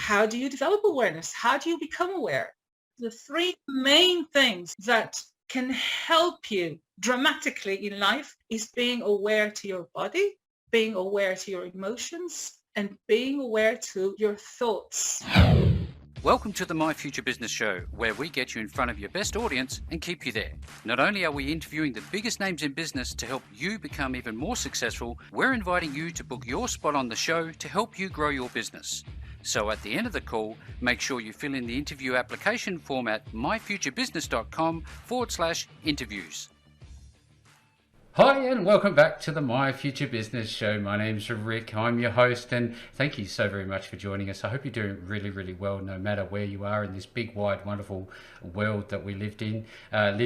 how do you develop awareness? How do you become aware? The three main things that can help you dramatically in life is being aware to your body, being aware to your emotions, and being aware to your thoughts. Welcome to the My Future Business Show, where we get you in front of your best audience and keep you there. Not only are we interviewing the biggest names in business to help you become even more successful, we're inviting you to book your spot on the show to help you grow your business. So at the end of the call, make sure you fill in the interview application form at myfuturebusiness.com/interviews. Hi and welcome back to the My Future Business Show. My name's Rick, I'm your host, and thank you so very much for joining us. I hope you're doing really, really well no matter where you are in this big, wide, wonderful world that we live in. And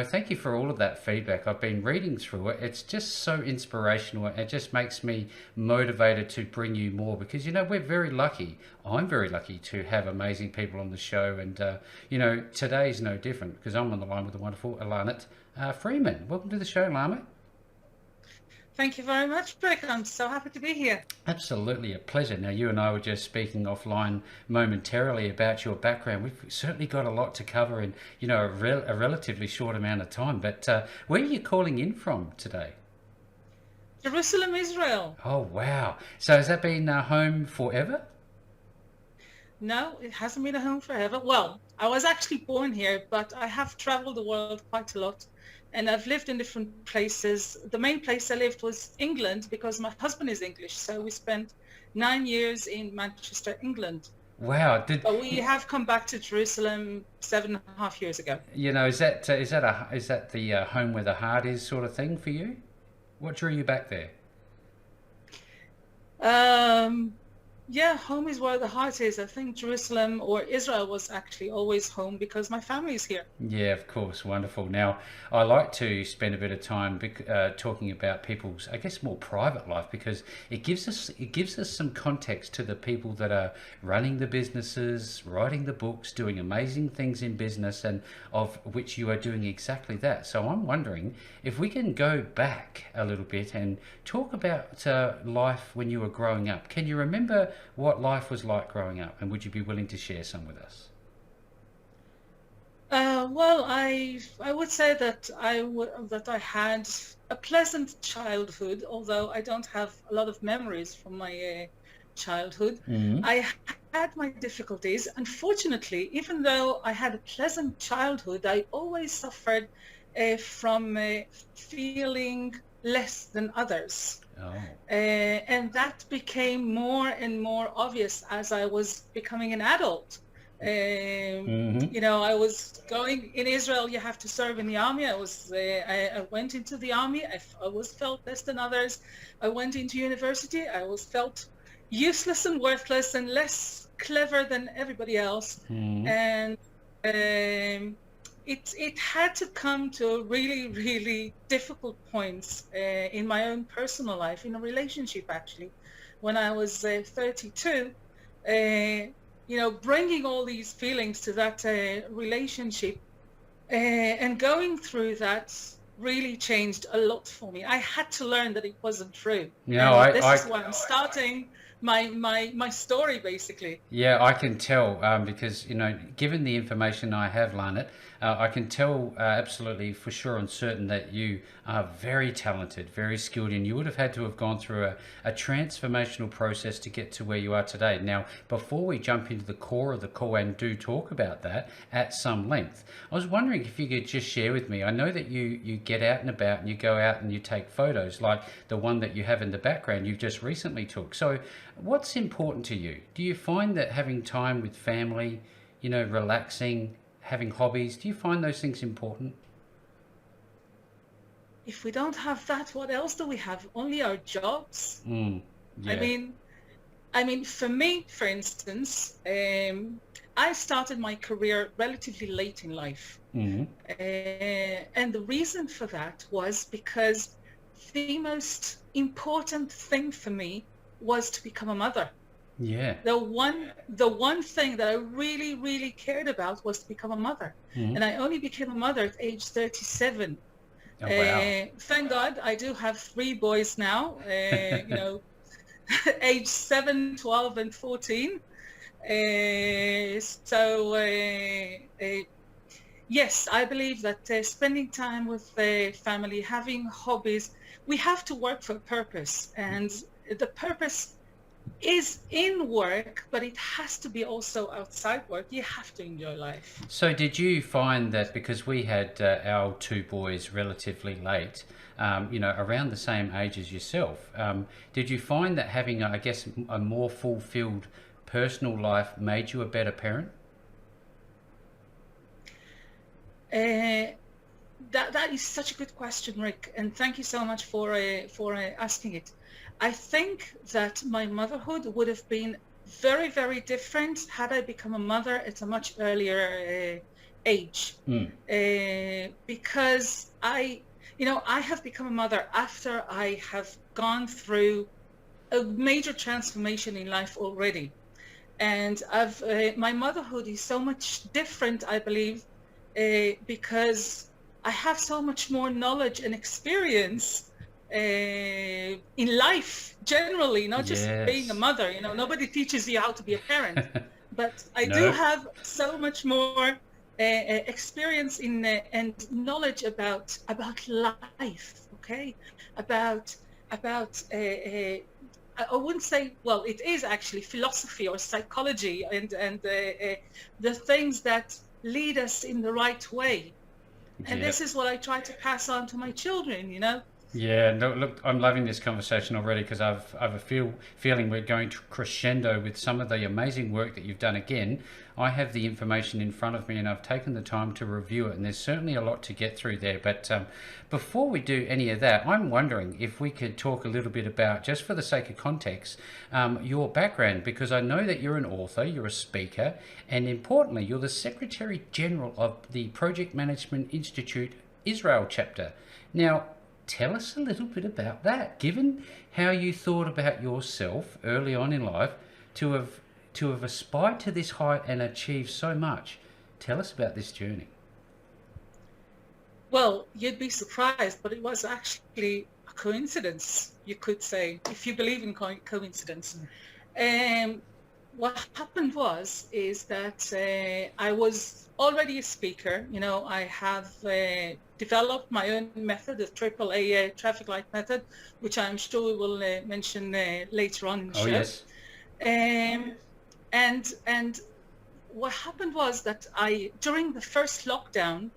thank you for all of that feedback. I've been reading through it. It's just so inspirational. It just makes me motivated to bring you more because, we're very lucky. I'm very lucky to have amazing people on the show, and, today's no different because I'm on the line with the wonderful ilanit. Freeman, welcome to the show, Lama. Thank you very much, Rick. I'm so happy to be here. Absolutely a pleasure. Now, you and I were just speaking offline momentarily about your background. We've certainly got a lot to cover in, a relatively short amount of time. But where are you calling in from today? Jerusalem, Israel. Oh, wow. So has that been home forever? No, it hasn't been a home forever. Well, I was actually born here, but I have traveled the world quite a lot. And I've lived in different places. The main place I lived was England because my husband is English. So we spent 9 years in Manchester, England. Wow. But we have come back to Jerusalem 7.5 years ago. Is that the home where the heart is sort of thing for you? What drew you back there? Yeah, home is where the heart is. I think Jerusalem or Israel was actually always home because my family is here. Yeah, of course. Wonderful. Now, I like to spend a bit of time talking about people's, I guess, more private life because it gives us some context to the people that are running the businesses, writing the books, doing amazing things in business, and of which you are doing exactly that. So I'm wondering if we can go back a little bit and talk about life when you were growing up. Can you remember what life was like growing up, and would you be willing to share some with us? Well, I would say that I had a pleasant childhood, although I don't have a lot of memories from my childhood. Mm-hmm. I had my difficulties. Unfortunately, even though I had a pleasant childhood, I always suffered from feeling less than others. Oh. And that became more and more obvious as I was becoming an adult. I was going in Israel. You have to serve in the army. I went into the army. I always felt less than others. I went into university. I always felt useless and worthless and less clever than everybody else. And it had to come to really, really difficult points in my own personal life, in a relationship actually. When I was 32, bringing all these feelings to that relationship and going through that really changed a lot for me. I had to learn that it wasn't true. This is why I'm starting my story basically. Yeah, I can tell because given the information I have, Lanit, I can tell absolutely for sure and certain that you are very talented, very skilled, and you would have had to have gone through a transformational process to get to where you are today. Now, before we jump into the core of the call and do talk about that at some length, I was wondering if you could just share with me. I know that you get out and about and you go out and you take photos like the one that you have in the background you've just recently took. So what's important to you? Do you find that having time with family, relaxing, having hobbies, do you find those things important? If we don't have that, what else do we have? Only our jobs? Yeah. I mean, for me, for instance, I started my career relatively late in life. Mm-hmm. And the reason for that was because the most important thing for me was to become a mother. Yeah. The one thing that I really, really cared about was to become a mother. Mm-hmm. And I only became a mother at age 37. Oh, wow. Thank God I do have 3 boys now, age 7, 12, and 14. Yes, I believe that spending time with family, having hobbies, we have to work for a purpose, and the purpose is in work, but it has to be also outside work. You have to enjoy life. So, did you find that because we had our two boys relatively late, around the same age as yourself, did you find that having, I guess, a more fulfilled personal life made you a better parent? That is such a good question, Rick, and thank you so much for asking it. I think that my motherhood would have been very, very different had I become a mother at a much earlier age, Mm. because I have become a mother after I have gone through a major transformation in life already, and my motherhood is so much different, I believe, because I have so much more knowledge and experience in life generally, not just being a Yes. mother. Nobody teaches you how to be a parent, but I do No. have so much more experience and knowledge about life. Okay, about I wouldn't say, well, it is actually philosophy or psychology and the things that lead us in the right way. And Yeah. this is what I try to pass on to my children. Yeah, no, look, I'm loving this conversation already because I've a feeling we're going to crescendo with some of the amazing work that you've done. Again, I have the information in front of me and I've taken the time to review it, and there's certainly a lot to get through there. But before we do any of that, I'm wondering if we could talk a little bit about, just for the sake of context, your background, because I know that you're an author, you're a speaker, and importantly, you're the Secretary General of the Project Management Institute Israel chapter. Now, tell us a little bit about that. Given how you thought about yourself early on in life, to have aspired to this height and achieved so much, tell us about this journey. Well, you'd be surprised, but it was actually a coincidence, you could say, if you believe in coincidence. What happened is that I was already a speaker. I have developed my own method, the AAA traffic light method, which I'm sure we will mention later on in the Oh, show. yes. And what happened was that during the first lockdown,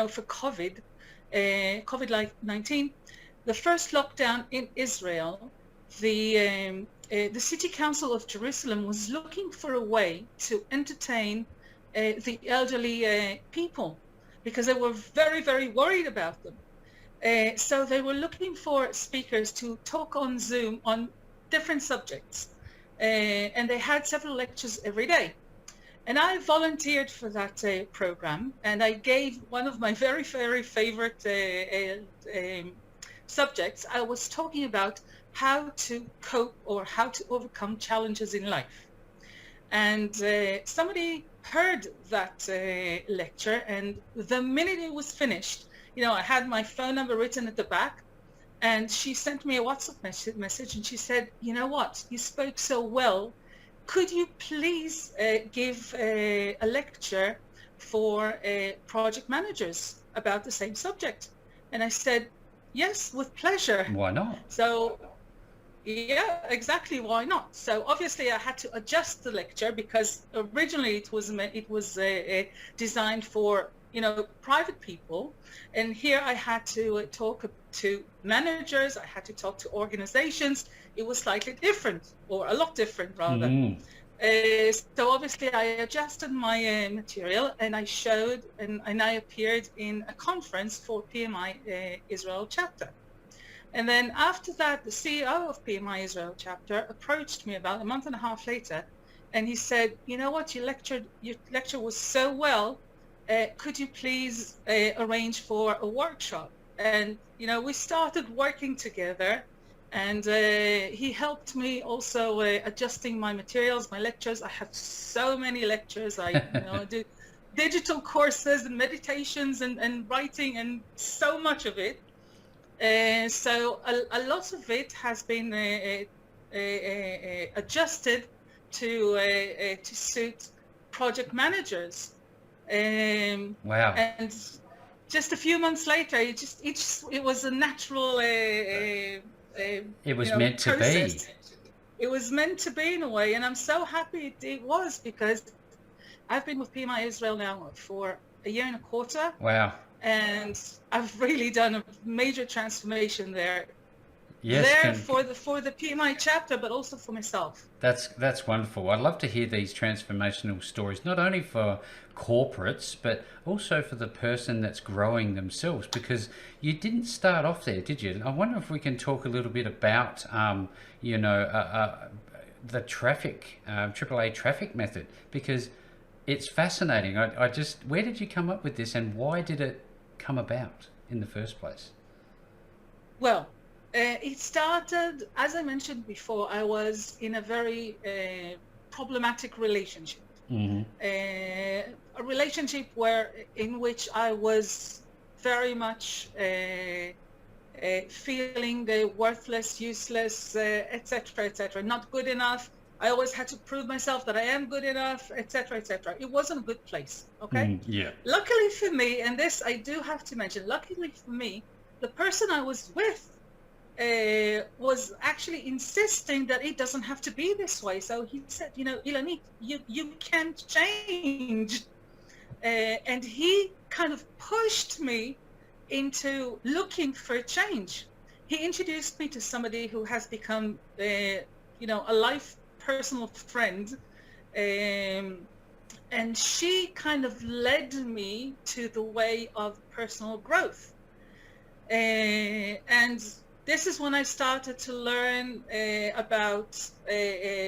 for COVID-19, the first lockdown in Israel, the City Council of Jerusalem was looking for a way to entertain the elderly people, because they were very, very worried about them. So they were looking for speakers to talk on Zoom on different subjects. And they had several lectures every day. And I volunteered for that program, and I gave one of my very, very favorite subjects. I was talking about how to cope or how to overcome challenges in life. And somebody heard that lecture, and the minute it was finished, I had my phone number written at the back, and she sent me a WhatsApp message, and she said, "You know what, you spoke so well. Could you please give a lecture for project managers about the same subject?" And I said, "Yes, with pleasure." Why not? So yeah, exactly. Why not? So obviously I had to adjust the lecture, because originally it was designed for private people, and here I had to talk to managers. I had to talk to organizations. It was slightly different, or a lot different rather. So obviously I adjusted my material, and I showed and I appeared in a conference for PMI Israel chapter. And then after that, the CEO of PMI Israel chapter approached me about a month and a half later, and he said, "You know what, your lecture was so well. Could you please arrange for a workshop?" And we started working together, and he helped me also adjusting my materials, my lectures. I have so many lectures. I do digital courses and meditations and writing, and so much of it. So a lot of it has been adjusted to suit project managers. Wow. And just a few months later, it was a natural It was meant to process. be. It was meant to be in a way, and I'm so happy it was, because I've been with PMI Israel now for a year and a quarter. Wow. And I've really done a major transformation there. Yes, For the PMI chapter, but also for myself. that's wonderful. I love to hear these transformational stories, not only for corporates, but also for the person that's growing themselves, because you didn't start off there, did you? I wonder if we can talk a little bit about, the traffic, AAA traffic method, because it's fascinating. I just, where did you come up with this, and why did it come about in the first place? Well, it started, as I mentioned before, I was in a very problematic relationship. Mm-hmm. A relationship in which I was very much feeling worthless, useless, etc., etc., not good enough. I always had to prove myself that I am good enough, etc., etc. It wasn't a good place, okay? Yeah. Luckily for me, and this I do have to mention, luckily for me, the person I was with was actually insisting that it doesn't have to be this way. So he said, Ilanit, you can't change. And he kind of pushed me into looking for change. He introduced me to somebody who has become, a life personal friend. And she kind of led me to the way of personal growth. And this is when I started to learn about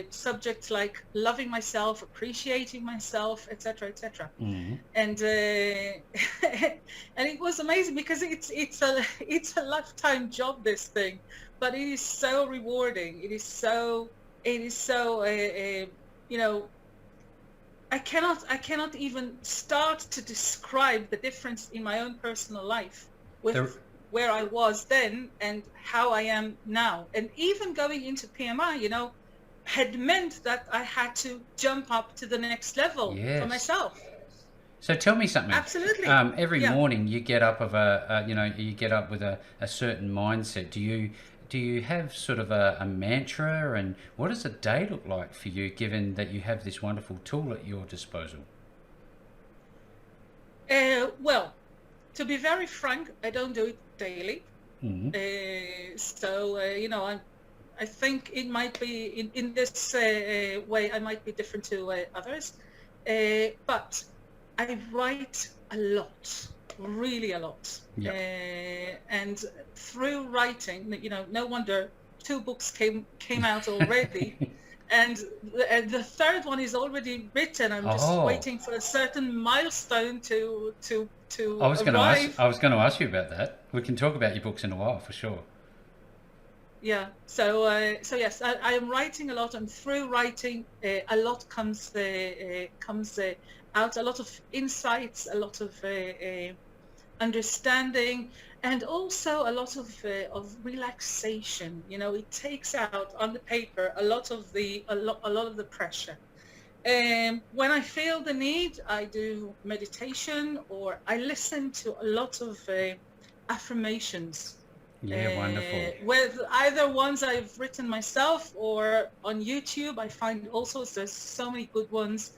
subjects like loving myself, appreciating myself, etc., etc. Mm-hmm. And and it was amazing, because it's a lifetime job, this thing, but it is so rewarding. It is so I cannot even start to describe the difference in my own personal life with where I was then and how I am now. And even going into PMI, had meant that I had to jump up to the next level for myself. So tell me something. Absolutely. Every morning you get up you get up with a certain mindset. Do you have sort of a mantra, and what does a day look like for you, given that you have this wonderful tool at your disposal? Well, to be very frank, I don't do it daily. Mm-hmm. I think it might be in this way, I might be different to others, but I write a lot, really a lot. Yep. And through writing, no wonder 2 books came out already. And the third one is already written. I'm just waiting for a certain milestone to arrive. I was going to ask you about that. We can talk about your books in a while, for sure. Yeah. So yes, I am writing a lot, and through writing, a lot comes out. A lot of insights, a lot of understanding, and also a lot of relaxation. It takes out on the paper a lot of the pressure. When I feel the need, I do meditation, or I listen to a lot of affirmations. Yeah, wonderful. With either ones I've written myself or on YouTube, I find also there's so many good ones,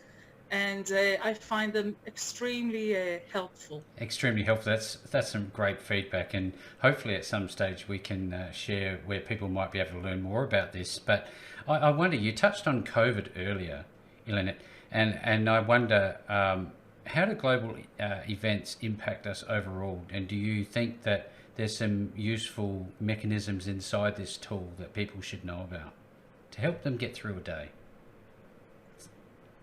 and I find them extremely helpful. Extremely helpful. That's some great feedback, and hopefully at some stage we can share where people might be able to learn more about this. But I wonder, you touched on COVID earlier, Ilanit, and I wonder how do global events impact us overall, and do you think that there's some useful mechanisms inside this tool that people should know about to help them get through a day?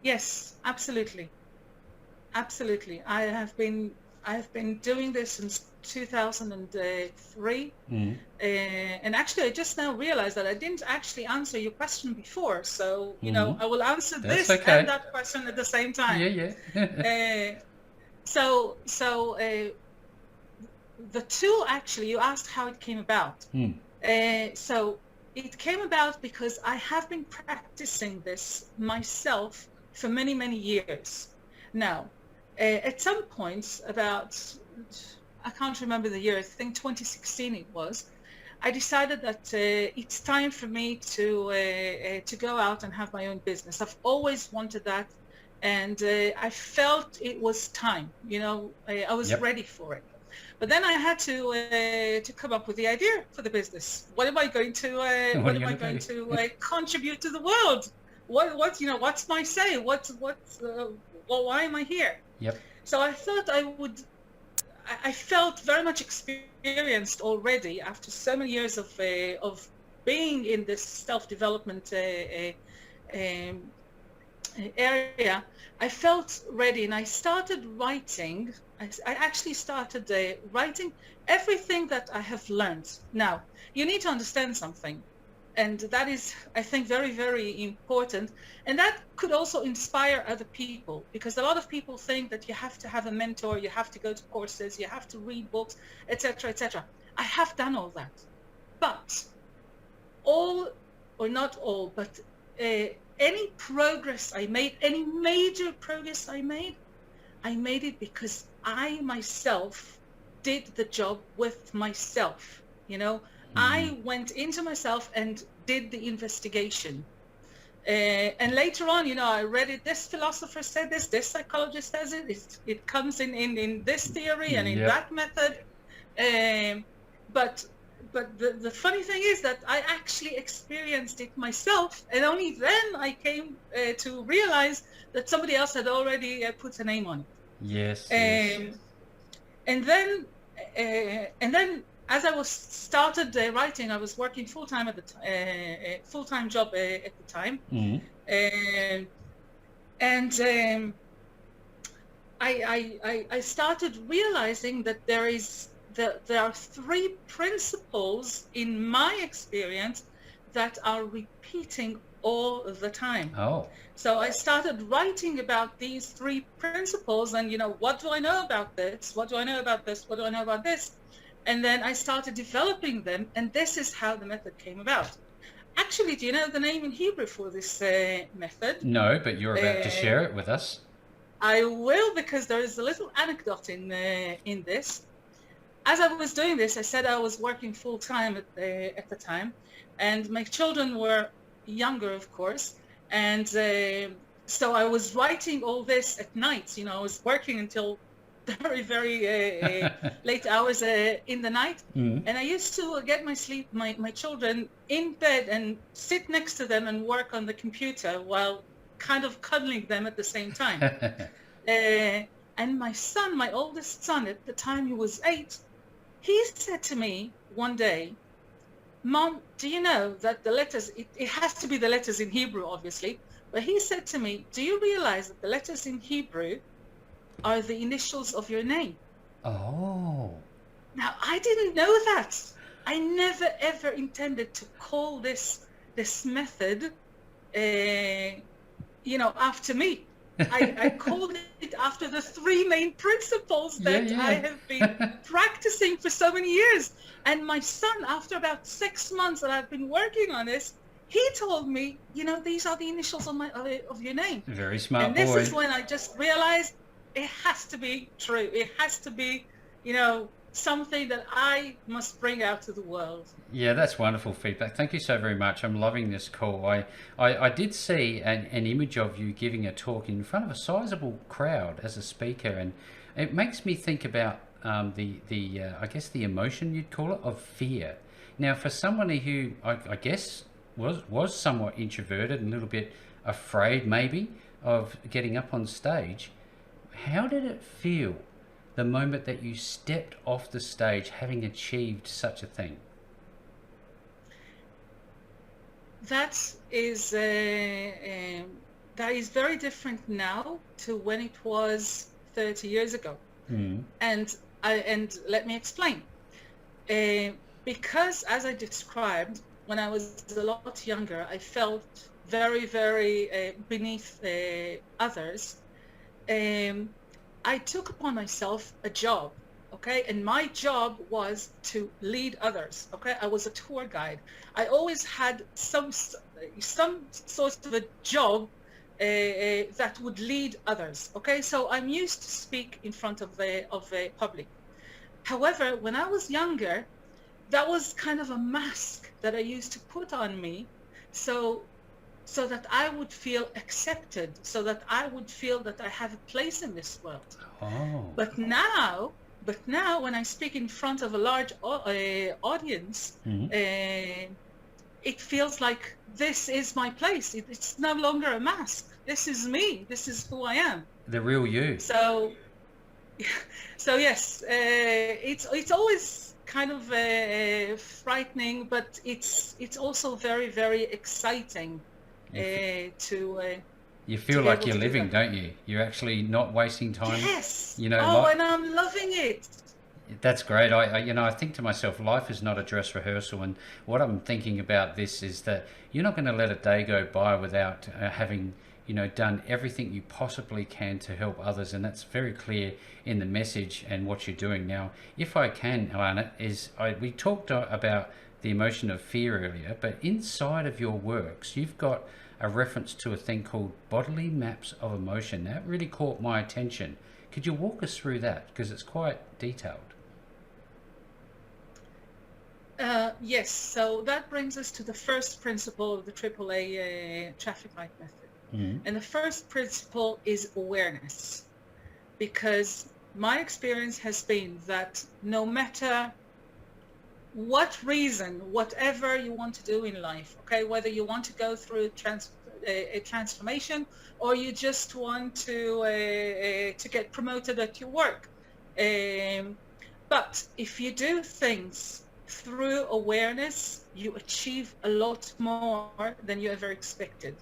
Yes, absolutely. Absolutely. I have been doing this since 2003. Mm. And actually, I just now realized that I didn't actually answer your question before. So, I will answer That's this okay. and that question at the same time. Yeah. So the tool, actually, you asked how it came about. Mm. So it came about because I have been practicing this myself for many, many years. Now, at some point, about, I can't remember the year, I think 2016 it was, I decided that it's time for me to go out and have my own business. I've always wanted that, and I felt it was time. I was Yep. ready for it. But then I had to come up with the idea for the business. What am I going to What what are am you I going going to do? to contribute to the world? What's my say? Well, why am I here? Yep. So I thought I felt very much experienced already after so many years of being in this self-development um, area. I felt ready, and I started writing. I actually started writing everything that I have learned. Now, you need to understand something, and that is, I think, very, very important. And that could also inspire other people, because a lot of people think that you have to have a mentor, you have to go to courses, you have to read books, etc., etc. I have done all that, but all, or not all, but any progress I made, any major progress I made it because I myself did the job with myself. I went into myself and did the investigation. And later on, I read it. This philosopher said this psychologist says it. It comes in this theory and in Yep. that method. But the funny thing is that I actually experienced it myself, and only then I came to realize that somebody else had already put a name on it. Yes. Yes. And then as I was started writing, I was working full-time at the full-time job at the time. I started realizing that there are three principles in my experience that are repeating all the time. Oh. So I started writing about these three principles, and what do I know about this? What do I know about this? What do I know about this? And then I started developing them, and this is how the method came about. Actually, do you know the name in Hebrew for this method? No, but you're about to share it with us. I will, because there is a little anecdote in this. As I was doing this, I said I was working full-time at the time, and my children were younger, of course, and so I was writing all this at night. I was working until very, very late hours in the night, and I used to get my children in bed and sit next to them and work on the computer while kind of cuddling them at the same time. And my son, my oldest son, at the time he was 8, he said to me one day, "Mom, do you know that the letters, it has to be the letters in Hebrew, obviously, but he said to me, do you realize that the letters in Hebrew are the initials of your name?" Oh. Now, I didn't know that. I never, ever intended to call this method, after me. I called it after the three main principles that I have been practicing for so many years. And my son, after about 6 months that I've been working on this, he told me, these are the initials of your name. Very smart and this boy. is when I just realized it has to be true. It has to be, something that I must bring out to the world. Yeah, that's wonderful feedback. Thank you so very much. I'm loving this call. I did see an image of you giving a talk in front of a sizable crowd as a speaker, and it makes me think about I guess the emotion you'd call it of fear. Now, for somebody who I guess was somewhat introverted and a little bit afraid maybe of getting up on stage, how did it feel the moment that you stepped off the stage having achieved such a thing? That is very different now to when it was 30 years ago. And let me explain. Because as I described, when I was a lot younger, I felt very, very beneath others. I took upon myself a job Okay, and my job was to lead others. Okay, I was a tour guide. I always had some sort of a job that would lead others. Okay, so I'm used to speak in front of a public. However, when I was younger, that was kind of a mask that I used to put on me, so that I would feel accepted, so that I would feel that I have a place in this world. Oh. But now, when I speak in front of a large audience, it feels like this is my place. It's no longer a mask. This is me. This is who I am. The real you. So, yes, it's always kind of frightening, but it's also very, very exciting to. You feel be like able you're to do living, that. don't you? You're actually not wasting time. Yes. You know, Oh, and I'm loving it. that's great. I think to myself, life is not a dress rehearsal, and what I'm thinking about this is that you're not going to let a day go by without having, done everything you possibly can to help others, and that's very clear in the message and what you're doing now. If I can, Alana, we talked about the emotion of fear earlier, but inside of your works, you've got a reference to a thing called bodily maps of emotion. That really caught my attention. Could you walk us through that? Because it's quite detailed. Yes, so that brings us to the first principle of the AAA traffic light method. And the first principle is awareness, because my experience has been that no matter what reason, whatever you want to do in life, okay, whether you want to go through a transformation or you just want to get promoted at your work, but if you do things through awareness, you achieve a lot more than you ever expected.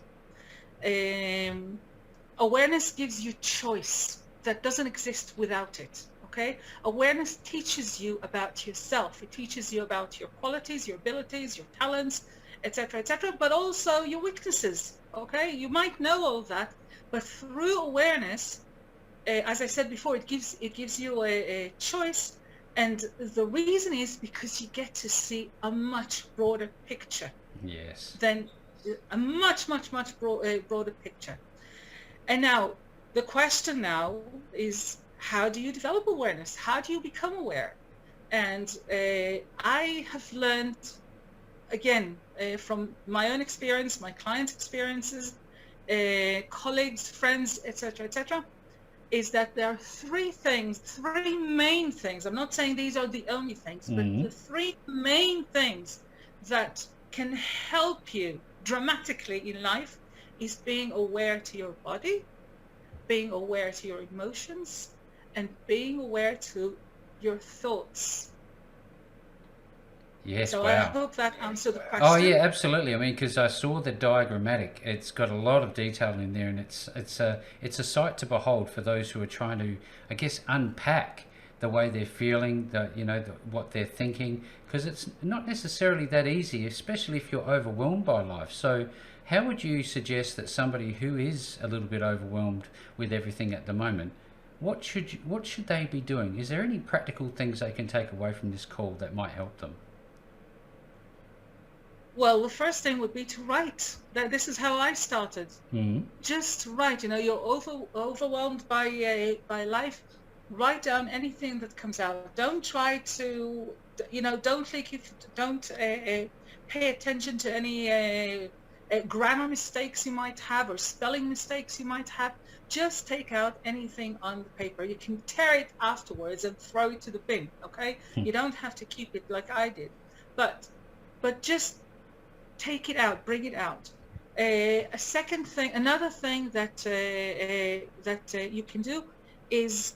Awareness gives you choice that doesn't exist without it. Okay? Awareness teaches you about yourself. It teaches you about your qualities, your abilities, your talents, etc., etc., but also your weaknesses. Okay? You might know all that, but through awareness, as I said before, it gives you a choice, and the reason is because you get to see a much broader picture. Yes. Than a much broader picture. And now the question now is, how do you develop awareness? How do you become aware? And I have learned, again, from my own experience, my clients' experiences, colleagues, friends, etc., is that there are three main things. I'm not saying these are the only things, but the three main things that can help you dramatically in life is being aware to your body, being aware to your emotions, and being aware to your thoughts. Yes, so wow. I hope that answered the question. Oh yeah, absolutely. I mean, because I saw the diagrammatic. It's got a lot of detail in there, and it's a sight to behold for those who are trying to, I guess, unpack the way they're feeling, what they're thinking, because it's not necessarily that easy, especially if you're overwhelmed by life. So how would you suggest that somebody who is a little bit overwhelmed with everything at the moment, what should they be doing? Is there any practical things they can take away from this call that might help them? Well, the first thing would be to write. This is how I started. Just write. You're overwhelmed by life. Write down anything that comes out. Don't try to, don't pay attention to any grammar mistakes you might have or spelling mistakes you might have. Just take out anything on the paper. You can tear it afterwards and throw it to the bin. Okay? You don't have to keep it like I did, but just take it out, bring it out. Another thing that you can do is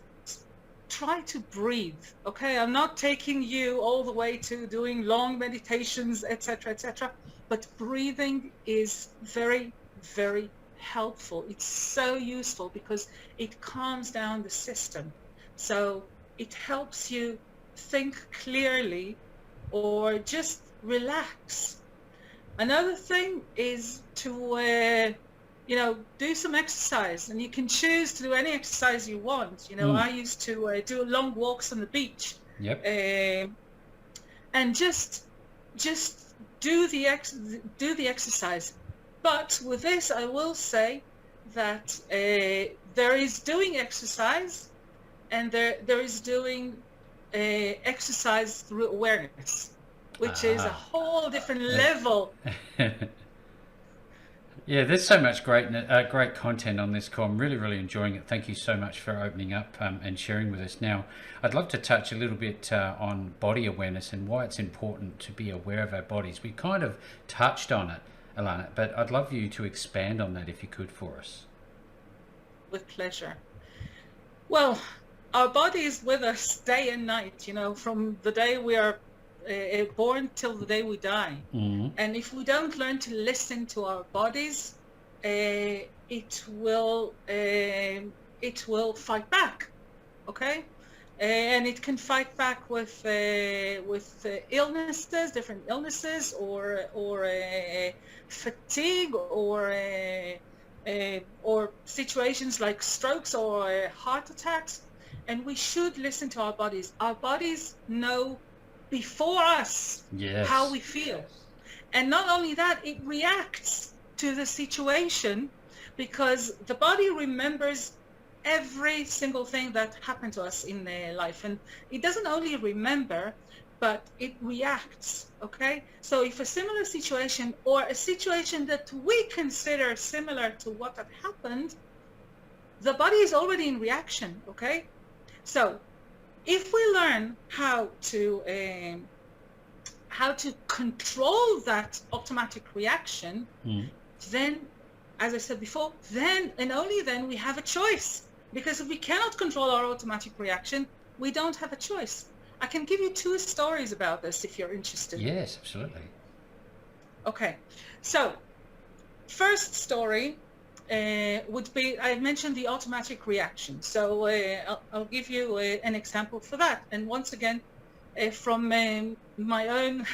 try to breathe. Okay, I'm not taking you all the way to doing long meditations, etc., etc., but breathing is very, very helpful. It's so useful because it calms down the system. So it helps you think clearly or just relax. Another thing is to, do some exercise, and you can choose to do any exercise you want. I used to do long walks on the beach. Yep. And just do the exercise. But with this, I will say that there is doing exercise, and there is doing exercise through awareness, which is a whole different level. Yeah, there's so much great content on this call. I'm really, really enjoying it. Thank you so much for opening up and sharing with us. Now, I'd love to touch a little bit on body awareness and why it's important to be aware of our bodies. We kind of touched on it, Ilana, but I'd love you to expand on that if you could for us. With pleasure. Well, our body is with us day and night, from the day we are born till the day we die. And if we don't learn to listen to our bodies, it will fight back. Okay, and it can fight back with illnesses, different illnesses, or fatigue, or situations like strokes or heart attacks. And we should listen to our bodies. Our bodies know before us how we feel. And not only that, it reacts to the situation, because the body remembers every single thing that happened to us in their life. And it doesn't only remember, but it reacts. Okay, so if a similar situation, or a situation that we consider similar to what had happened, the body is already in reaction. Okay, so if we learn how to control that automatic reaction, then, as I said before, then and only then we have a choice. Because if we cannot control our automatic reaction, we don't have a choice. I can give you 2 stories about this if you're interested. Yes, absolutely. Okay, so first story would be, I mentioned the automatic reaction. So I'll give you an example for that. And once again, from my own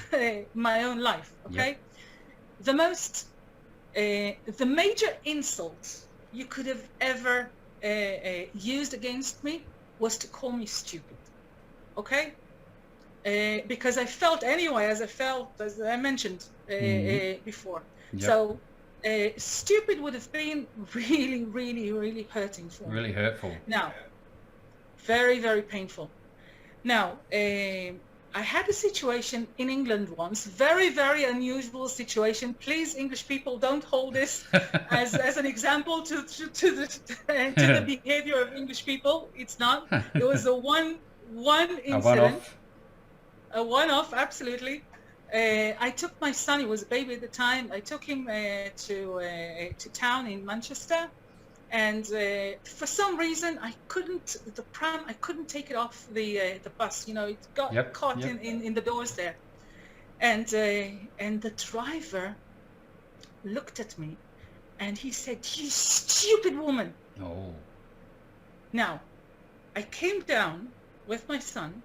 life. Okay, Yep. The major insult you could have ever used against me was to call me stupid. Okay, because I felt anyway, as I mentioned before. Yep. So stupid would have been really, really, really hurting for me. Really hurtful. Now, very, very painful. Now, I had a situation in England once, very, very unusual situation. Please, English people, don't hold this as an example to the behavior of English people. It's not. It was a one incident. A one-off, absolutely. I took my son, he was a baby at the time, I took him to town in Manchester, and for some reason I couldn't take it off the bus. It got caught in the doors there, and the driver looked at me and he said, "You stupid woman." Oh. Now, I came down with my son,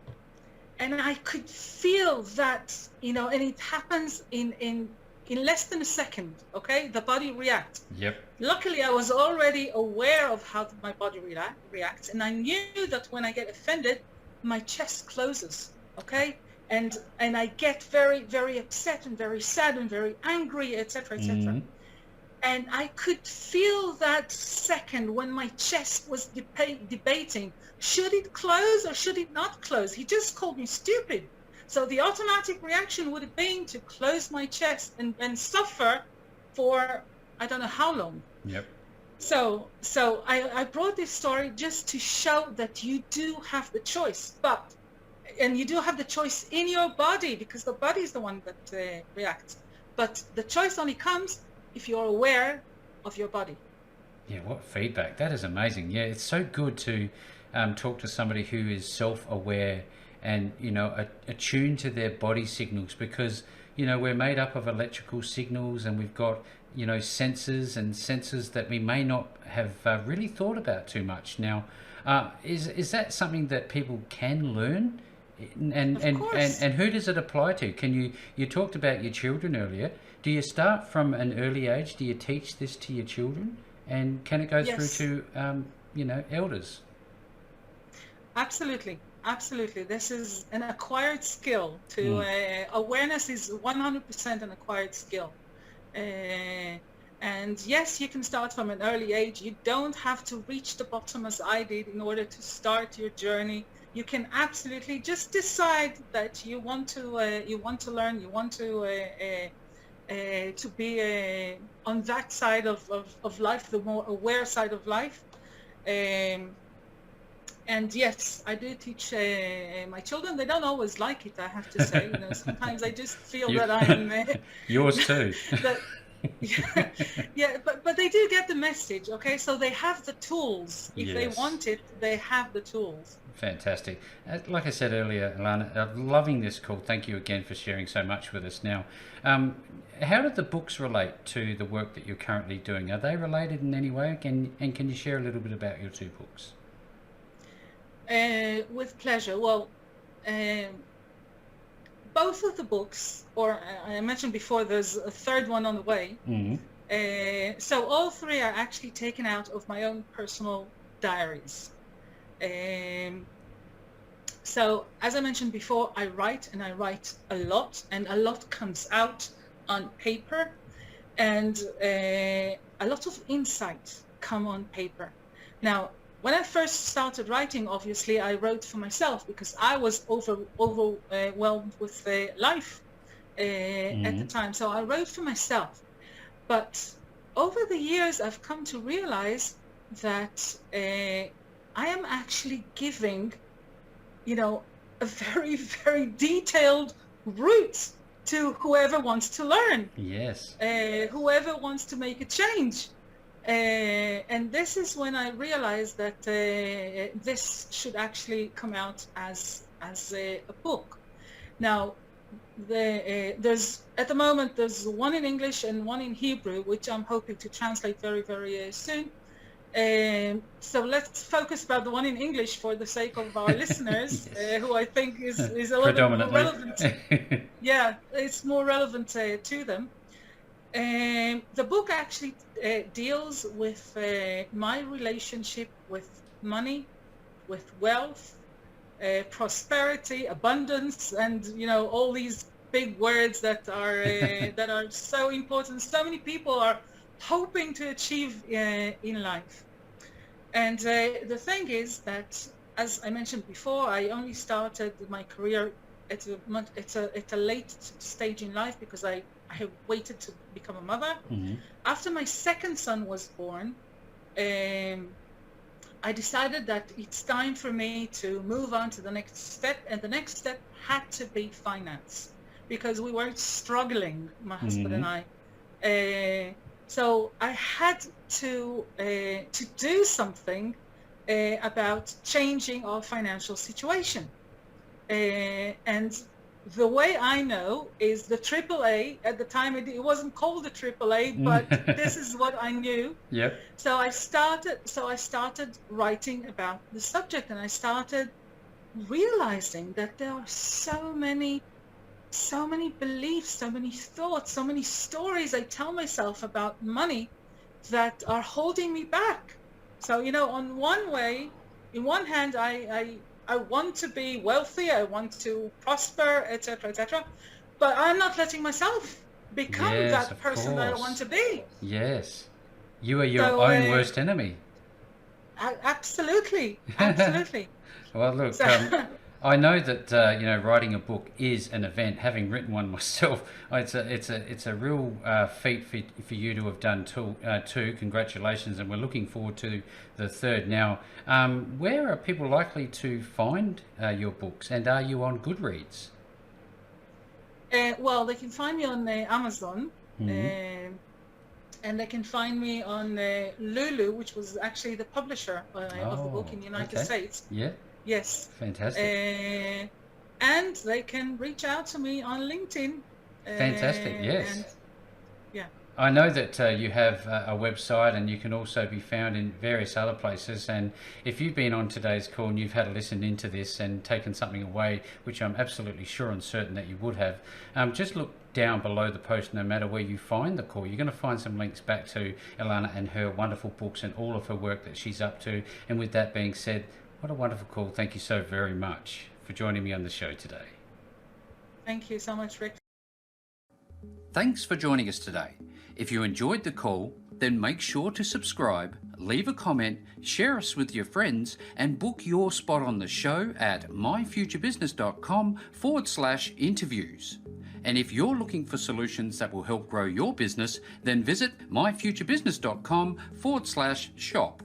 and I could feel that, and it happens in less than a second. Okay, the body reacts. Yep. Luckily, I was already aware of how my body reacts, and I knew that when I get offended, my chest closes. Okay, and I get very, very upset and very sad and very angry, etc., etc. And I could feel that second when my chest was debating, should it close or should it not close? He just called me stupid. So the automatic reaction would have been to close my chest and suffer for I don't know how long. Yep. So I brought this story just to show that you do have the choice, and you do have the choice in your body, because the body is the one that reacts. But the choice only comes if you're aware of your body. Yeah, what feedback. That is amazing. Yeah, it's so good to talk to somebody who is self-aware and, attuned to their body signals, because, we're made up of electrical signals, and we've got, sensors that we may not have really thought about too much. Now, is that something that people can learn? And who does it apply to? You talked about your children earlier. do you start from an early age? Do you teach this to your children? And can it go through Yes. to, elders? Absolutely, absolutely. This is an acquired skill. Awareness is 100% an acquired skill. And yes, you can start from an early age. You don't have to reach the bottom as I did in order to start your journey. You can absolutely just decide that you want to learn, you want to be on that side of life, the more aware side of life. And yes, I do teach my children. They don't always like it, I have to say. Sometimes I just feel that I'm yours too. that, yeah, but they do get the message. Okay, so they have the tools. If they want it, they have the tools. Fantastic. Like I said earlier, Ilana, I'm loving this call. Thank you again for sharing so much with us. Now, how do the books relate to the work that you're currently doing? Are they related in any way? Can you share a little bit about your two books? With pleasure. Well, both of the books, or I mentioned before, there's a third one on the way. Mm-hmm. So all three are actually taken out of my own personal diaries. So as I mentioned before, I write, and I write a lot, and a lot comes out on paper, and a lot of insight come on paper. Now, when I first started writing, obviously, I wrote for myself because I was overwhelmed with life at the time. So I wrote for myself. But over the years, I've come to realize that I am actually giving, a very, very detailed route to whoever wants to learn. Yes. Whoever wants to make a change. And this is when I realized that this should actually come out as a book. Now, there's at the moment there's one in English and one in Hebrew, which I'm hoping to translate very, very soon. So let's focus about the one in English for the sake of our listeners, who I think is a little bit more relevant. Yeah, it's more relevant to them. The book actually deals with my relationship with money, with wealth, prosperity, abundance, and all these big words that are so important. So many people are hoping to achieve in life. And the thing is that, as I mentioned before, I only started my career at a late stage in life because I have waited to become a mother. Mm-hmm. After my second son was born, I decided that it's time for me to move on to the next step, and the next step had to be finance because we were struggling, my husband and I. So I had to do something about changing our financial situation. And the way I know is the AAA. At the time, it wasn't called the AAA, but this is what I knew. Yep. So I started writing about the subject, and I started realizing that there are so many beliefs, so many thoughts, so many stories I tell myself about money that are holding me back. So, in one hand, I want to be wealthy, I want to prosper, etc., but I'm not letting myself become that person that I want to be. Yes. You are your own worst enemy. Absolutely. Well, look, I know that writing a book is an event. Having written one myself, it's a real feat for you to have done two. Congratulations, and we're looking forward to the third. Now, where are people likely to find your books, and are you on Goodreads? Well, they can find me on Amazon. Mm-hmm. And they can find me on Lulu, which was actually the publisher of the book in the United States. Yeah. Yes. Fantastic. And they can reach out to me on LinkedIn. Fantastic. Yes. And, yeah. I know that you have a website and you can also be found in various other places. And if you've been on today's call and you've had a listen into this and taken something away, which I'm absolutely sure and certain that you would have, just look down below the post. No matter where you find the call, you're going to find some links back to Ilana and her wonderful books and all of her work that she's up to. And with that being said, what a wonderful call. Thank you so very much for joining me on the show today. Thank you so much, Rick. Thanks for joining us today. If you enjoyed the call, then make sure to subscribe, leave a comment, share us with your friends, and book your spot on the show at myfuturebusiness.com/interviews. And if you're looking for solutions that will help grow your business, then visit myfuturebusiness.com/shop.